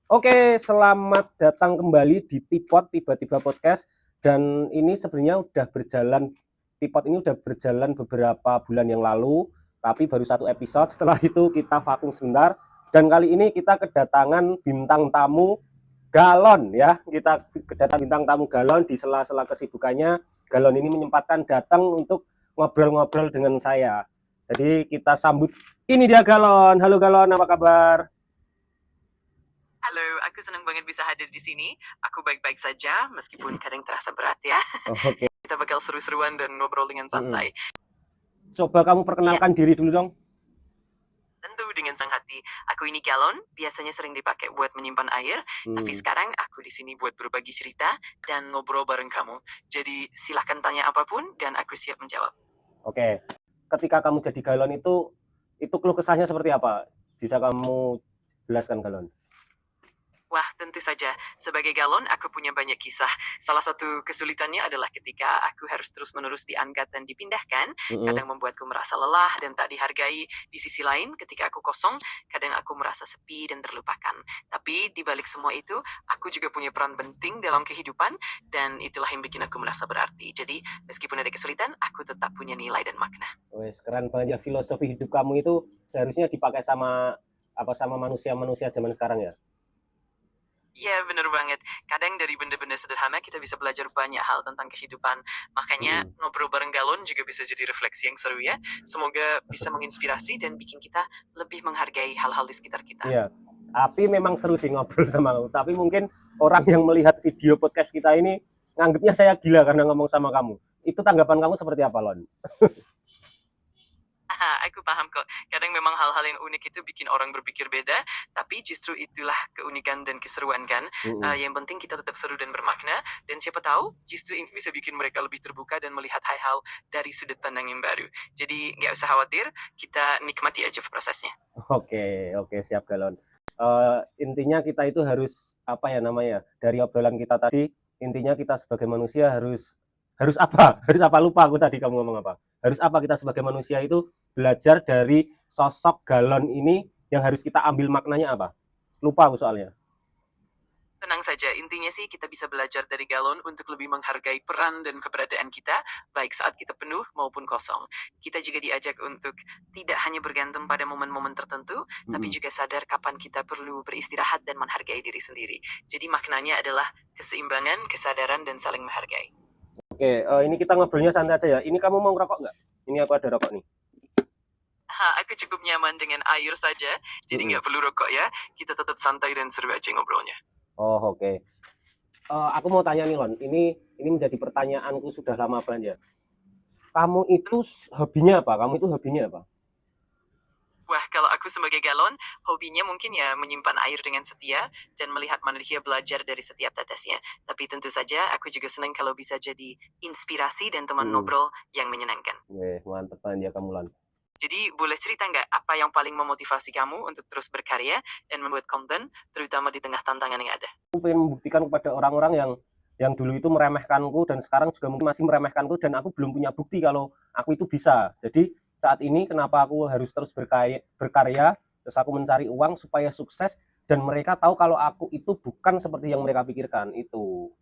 Oke, selamat datang kembali di Tipot Tiba-Tiba Podcast. Dan ini sebenarnya Tipot ini udah berjalan beberapa bulan yang lalu, tapi baru satu episode. Setelah itu kita vakum sebentar. Dan kali ini kita kedatangan bintang tamu Galon ya. Kita kedatangan bintang tamu Galon di sela-sela kesibukannya. Galon ini menyempatkan datang untuk ngobrol-ngobrol dengan saya. Jadi kita sambut, ini dia Galon. Halo Galon, apa kabar? Halo, aku senang banget bisa hadir di sini. Aku baik-baik saja, meskipun kadang terasa berat ya. Oke. Kita bakal seru-seruan dan ngobrol dengan santai. Coba kamu perkenalkan diri dulu dong. Tentu dengan senang hati. Aku ini galon, biasanya sering dipakai buat menyimpan air, tapi sekarang aku di sini buat berbagi cerita dan ngobrol bareng kamu. Jadi silahkan tanya apapun dan aku siap menjawab. Oke. Ketika kamu jadi galon itu keluh kesahnya seperti apa? Bisa kamu jelaskan Galon? Wah, tentu saja. Sebagai galon, aku punya banyak kisah. Salah satu kesulitannya adalah ketika aku harus terus-menerus diangkat dan dipindahkan, kadang membuatku merasa lelah dan tak dihargai. Di sisi lain, ketika aku kosong, kadang aku merasa sepi dan terlupakan. Tapi di balik semua itu, aku juga punya peran penting dalam kehidupan, dan itulah yang bikin aku merasa berarti. Jadi, meskipun ada kesulitan, aku tetap punya nilai dan makna. Wes, keren banget ya, filosofi hidup kamu itu seharusnya dipakai sama manusia-manusia zaman sekarang ya. Iya, bener banget. Kadang dari benda-benda sederhana kita bisa belajar banyak hal tentang kehidupan. Makanya ngobrol bareng galon juga bisa jadi refleksi yang seru ya. Semoga bisa menginspirasi dan bikin kita lebih menghargai hal-hal di sekitar kita. Iya. Tapi memang seru sih ngobrol sama kamu. Tapi mungkin orang yang melihat video podcast kita ini nganggapnya saya gila karena ngomong sama kamu. Itu tanggapan kamu seperti apa, Lon? Aku paham kok. Kadang memang hal-hal yang unik itu bikin orang berpikir beda, tapi justru itulah keunikan dan keseruan kan. Yang penting kita tetap seru dan bermakna, dan siapa tahu justru ini bisa bikin mereka lebih terbuka dan melihat hal-hal dari sudut pandang yang baru. Jadi nggak usah khawatir, kita nikmati aja prosesnya. Oke, siap Galon. Intinya kita itu harus dari obrolan kita tadi, intinya kita sebagai manusia harus apa? Harus apa? Lupa aku tadi kamu ngomong apa. Harus apa kita sebagai manusia itu belajar dari sosok Galon ini, yang harus kita ambil maknanya apa? Lupa aku soalnya. Tenang saja, intinya sih kita bisa belajar dari galon untuk lebih menghargai peran dan keberadaan kita, baik saat kita penuh maupun kosong. Kita juga diajak untuk tidak hanya bergantung pada momen-momen tertentu, tapi juga sadar kapan kita perlu beristirahat dan menghargai diri sendiri. Jadi maknanya adalah keseimbangan, kesadaran, dan saling menghargai. Oke, ini kita ngobrolnya santai aja ya. Ini kamu mau ngerokok nggak? Ini aku ada rokok nih. Aku cukup nyaman dengan air saja, jadi nggak perlu rokok ya. Kita tetap santai dan seru aja ngobrolnya. Oh, oke. Aku mau tanya nih, Lon. Ini menjadi pertanyaanku sudah lama banget ya. Kamu itu hobinya apa? Wah, kalau aku sebagai galon, hobinya mungkin ya menyimpan air dengan setia dan melihat manusia belajar dari setiap tetesnya. Tapi tentu saja aku juga senang kalau bisa jadi inspirasi dan teman ngobrol yang menyenangkan. Mantep banget ya kamu, Lon. Jadi boleh cerita nggak apa yang paling memotivasi kamu untuk terus berkarya dan membuat konten, terutama di tengah tantangan yang ada? Aku pengen membuktikan kepada orang-orang yang dulu itu meremehkanku dan sekarang juga mungkin masih meremehkanku, dan aku belum punya bukti kalau aku itu bisa. Jadi saat ini kenapa aku harus terus berkarya, terus aku mencari uang supaya sukses, dan mereka tahu kalau aku itu bukan seperti yang mereka pikirkan itu.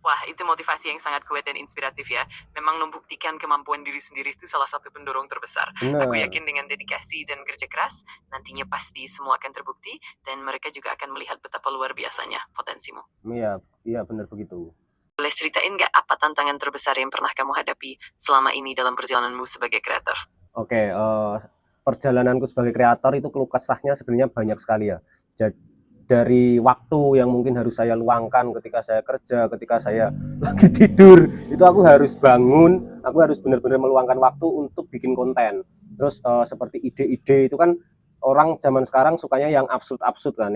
Wah, itu motivasi yang sangat kuat dan inspiratif ya. Memang membuktikan kemampuan diri sendiri itu salah satu pendorong terbesar. Bener. Aku yakin dengan dedikasi dan kerja keras, nantinya pasti semua akan terbukti dan mereka juga akan melihat betapa luar biasanya potensimu. Iya benar begitu. Boleh ceritain nggak apa tantangan terbesar yang pernah kamu hadapi selama ini dalam perjalananmu sebagai kreator? Oke, perjalananku sebagai kreator itu keluh kesahnya sebenarnya banyak sekali ya. Jadi dari waktu yang mungkin harus saya luangkan ketika saya kerja, ketika saya lagi tidur, itu aku harus bangun, aku harus benar-benar meluangkan waktu untuk bikin konten. Terus seperti ide-ide itu kan orang zaman sekarang sukanya yang absurd-absurd kan,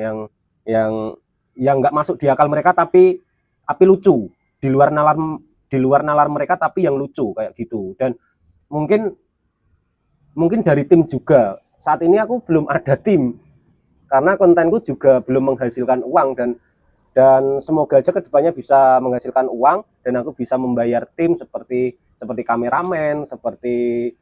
yang nggak masuk di akal mereka, tapi lucu, di luar nalar mereka tapi yang lucu kayak gitu. Dan mungkin dari tim juga. Saat ini aku belum ada tim, karena kontenku juga belum menghasilkan uang, dan semoga aja kedepannya bisa menghasilkan uang dan aku bisa membayar tim seperti kameramen, seperti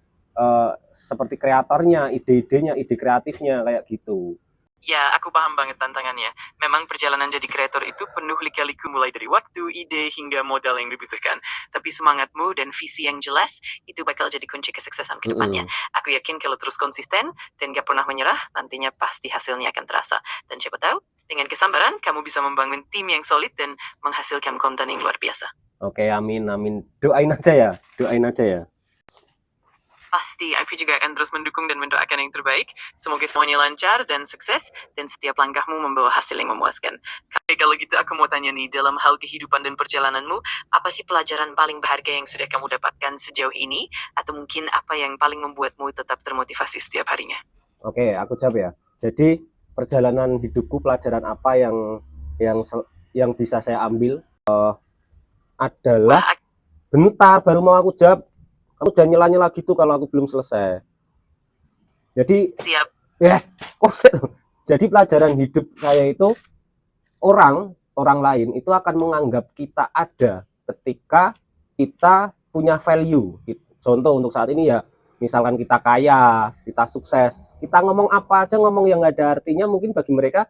kreatornya, ide kreatifnya kayak gitu. Ya, aku paham banget tantangannya. Memang perjalanan jadi kreator itu penuh lika-liku mulai dari waktu, ide, hingga modal yang dibutuhkan. Tapi semangatmu dan visi yang jelas, itu bakal jadi kunci kesuksesan ke depannya. Mm-mm. Aku yakin kalau terus konsisten dan gak pernah menyerah, nantinya pasti hasilnya akan terasa. Dan siapa tahu, dengan kesabaran, kamu bisa membangun tim yang solid dan menghasilkan konten yang luar biasa. Oke, amin, amin. Doain aja ya, doain aja ya. Pasti, aku juga akan terus mendukung dan mendoakan yang terbaik. Semoga semuanya lancar dan sukses, dan setiap langkahmu membawa hasil yang memuaskan. Kalau gitu, aku mau tanya nih, dalam hal kehidupan dan perjalananmu, apa sih pelajaran paling berharga yang sudah kamu dapatkan sejauh ini? Atau mungkin apa yang paling membuatmu tetap termotivasi setiap harinya? Oke, aku jawab ya. Jadi perjalanan hidupku, pelajaran apa yang bisa saya ambil adalah Wah, bentar baru mau aku jawab. Kamu jangan nyela-nyela gitu kalau aku belum selesai. Jadi siap. kok jadi pelajaran hidup saya itu orang lain itu akan menganggap kita ada ketika kita punya value. Contoh untuk saat ini ya, misalkan kita kaya, kita sukses, kita ngomong apa aja, ngomong yang nggak ada artinya mungkin bagi mereka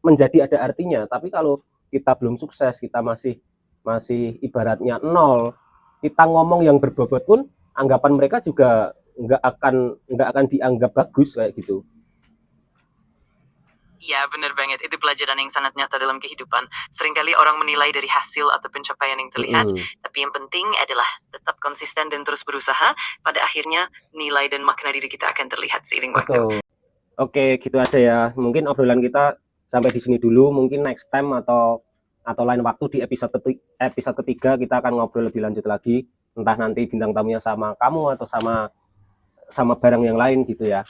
menjadi ada artinya. Tapi kalau kita belum sukses, kita masih ibaratnya nol, kita ngomong yang berbobot pun anggapan mereka juga nggak akan dianggap bagus kayak gitu. Ya, benar banget. Itu pelajaran yang sangat nyata dalam kehidupan. Seringkali orang menilai dari hasil atau pencapaian yang terlihat, tapi yang penting adalah tetap konsisten dan terus berusaha. Pada akhirnya, nilai dan makna diri kita akan terlihat seiring waktu. Betul. Oke, gitu aja ya. Mungkin obrolan kita sampai di sini dulu. Mungkin next time atau lain waktu di episode ketiga kita akan ngobrol lebih lanjut lagi. Entah nanti bintang tamunya sama kamu atau sama barang yang lain gitu ya.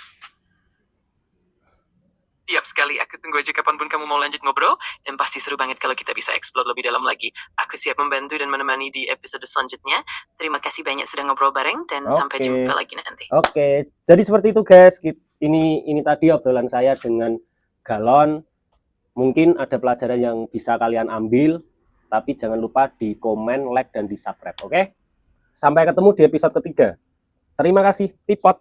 Siap sekali, aku tunggu aja kapanpun kamu mau lanjut ngobrol, dan pasti seru banget kalau kita bisa explore lebih dalam lagi. Aku siap membantu dan menemani di episode selanjutnya. Terima kasih banyak sudah ngobrol bareng, dan sampai jumpa lagi nanti. Oke, jadi seperti itu guys. Ini tadi obrolan saya dengan Galon. Mungkin ada pelajaran yang bisa kalian ambil, tapi jangan lupa di komen, like, dan di subscribe. Oke? Sampai ketemu di episode ketiga. Terima kasih, Tipot.